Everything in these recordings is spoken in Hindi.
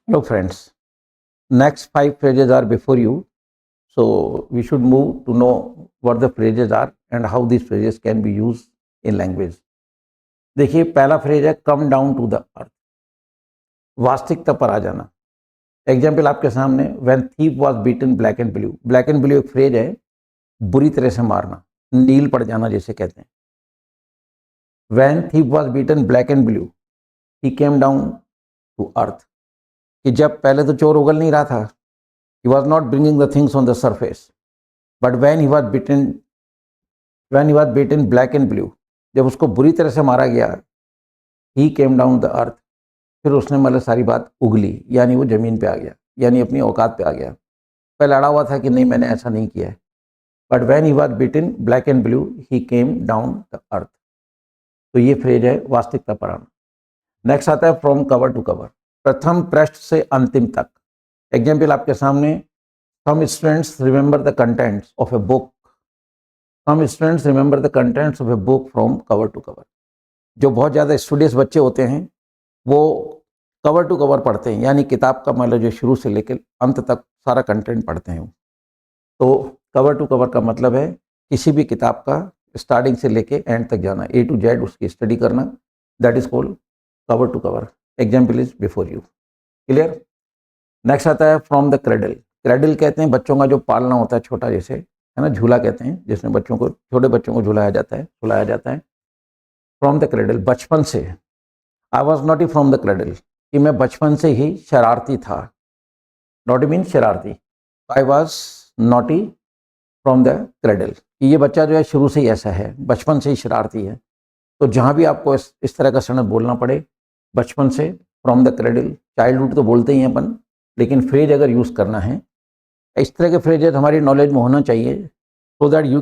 Hello friends, next 5 phrases are before you. So we should move to know what the phrases are and how these phrases can be used in language. देखिए पहला फ्रेज है come down to the earth, वास्तविकता पर आ जाना। एग्जाम्पल आपके सामने, when thief was beaten black and blue. Black and blue एक फ्रेज है, बुरी तरह से मारना, नील पड़ जाना जिसे कहते हैं। When thief was beaten black and blue he came down to earth, कि जब पहले तो चोर उगल नहीं रहा था, he was not bringing the things on the surface, but when he was beaten black and blue, जब उसको बुरी तरह से मारा गया, he came down the earth, फिर उसने मतलब सारी बात उगली, यानी वो जमीन पे आ गया, यानी अपनी औकात पे आ गया। पहले अड़ा हुआ था कि नहीं मैंने ऐसा नहीं किया है, but when he was beaten black and blue he came down the earth। तो ये फ्रेज है वास्तविकता पर आना। नेक्स्ट आता है फ्रॉम कवर टू कवर, प्रथम पृष्ठ से अंतिम तक। एग्जाम्पल आपके सामने, some students remember the contents of a book, some students remember the contents of a book from cover to cover। जो बहुत ज़्यादा स्टूडियस बच्चे होते हैं वो कवर टू कवर पढ़ते हैं, यानी किताब का मतलब जो शुरू से लेकर अंत तक सारा कंटेंट पढ़ते हैं। तो कवर टू कवर का मतलब है किसी भी किताब का स्टार्टिंग से लेके एंड तक जाना, A to Z उसकी स्टडी करना, that is called cover to cover. Example is before you. Clear? Next आता है फ्रॉम द क्रेडल। क्रेडल कहते हैं बच्चों का जो पालना होता है, छोटा जैसे है ना, झूला कहते हैं जिसमें बच्चों को, छोटे बच्चों को झुलाया जाता है, सुलाया जाता है। फ्रॉम द क्रेडल, बचपन से। I was naughty from the cradle, कि मैं बचपन से ही शरारती था। नॉटी मीन शरारती, I was naughty from the cradle, कि ये बच्चा जो है शुरू से ही ऐसा है, बचपन से ही शरारती है। तो जहाँ भी आपको इस तरह का सनद बोलना पड़े, बचपन से, फ्रॉम द क्रेडल, चाइल्डहुड तो बोलते ही हैं अपन, लेकिन फ्रेज अगर यूज़ करना है, इस तरह के फ्रेजेस हमारी नॉलेज में होना चाहिए, so that you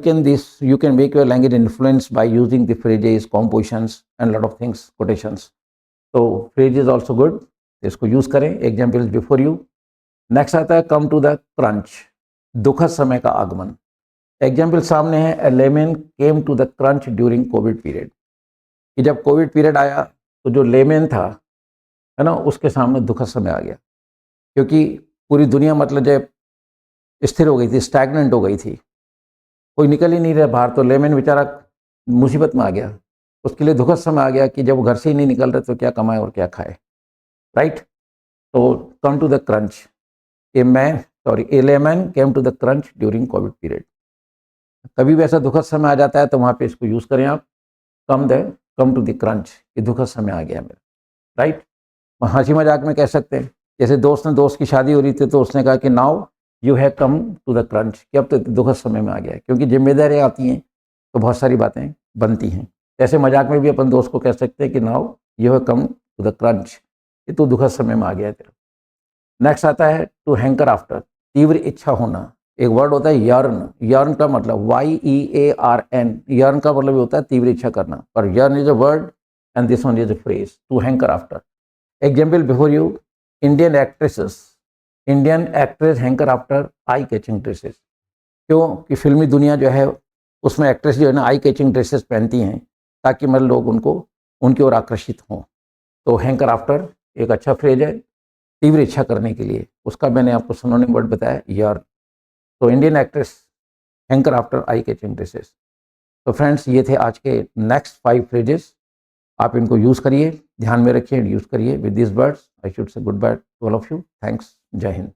can make your language influence by using the phrases, compositions and lot of things, quotations. तो फ्रेज इज ऑल्सो गुड, इसको यूज़ करें। Examples before you. नेक्स्ट आता है कम टू द क्रंच, दुखद समय का आगमन। एग्जाम्पल सामने है, a lemon came to the crunch during Covid period, कि जब कोविड पीरियड आया तो जो लेमन था है ना, उसके सामने दुखद समय आ गया, क्योंकि पूरी दुनिया मतलब जब स्थिर हो गई थी, स्टैग्नेंट हो गई थी, कोई निकल ही नहीं रहा बाहर, तो लेमन बेचारा मुसीबत में आ गया। उसके लिए दुखद समय आ गया कि जब वो घर से ही नहीं निकल रहे तो क्या कमाए और क्या खाए, राइट? तो come to the crunch, a lemon came to the crunch during Covid period. कभी भी ऐसा दुखद समय आ जाता है तो वहाँ पे इसको यूज़ करें आप, कम टू द क्रंच, ये दुखद समय आ गया मेरा, राइट? हंसी मजाक में कह सकते हैं, जैसे दोस्त की शादी हो रही थी तो उसने कहा कि now you have come to the crunch, कि अब तो दुखद समय में आ गया है, क्योंकि जिम्मेदारियाँ आती हैं तो बहुत सारी बातें बनती हैं। ऐसे मजाक में भी अपन दोस्त को कह सकते हैं कि now you have come to the crunch, ये तो दुखद समय में आ गया है तेरा। नेक्स्ट आता है टू हैंकर आफ्टर, तीव्र इच्छा होना। एक वर्ड होता है यर्न, यर्न का मतलब YEARN, यर्न का मतलब होता है तीव्र इच्छा करना, पर yearn is a word and this one is a phrase, to hanker after. Example before you, Indian actress hanker after eye catching dresses. क्यों? कि फिल्मी दुनिया जो है उसमें एक्ट्रेस जो है ना आई कैचिंग ड्रेसेस पहनती हैं, ताकि मतलब लोग उनकी ओर आकर्षित हों। तो हैंकर आफ्टर एक अच्छा फ्रेज है तीव्र इच्छा करने के लिए, उसका मैंने आपको सिनोनिम वर्ड बताया यर्न। तो Indian actress hanker after eye catching dresses. तो फ्रेंड्स, ये थे आज के नेक्स्ट 5 फ्रेजेस, आप इनको यूज़ करिए, ध्यान में रखिए, यूज़ करिए। With this words I should say good by two all of you. Thanks, जय हिंद।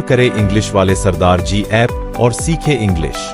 करें इंग्लिश वाले सरदार जी ऐप और सीखे इंग्लिश।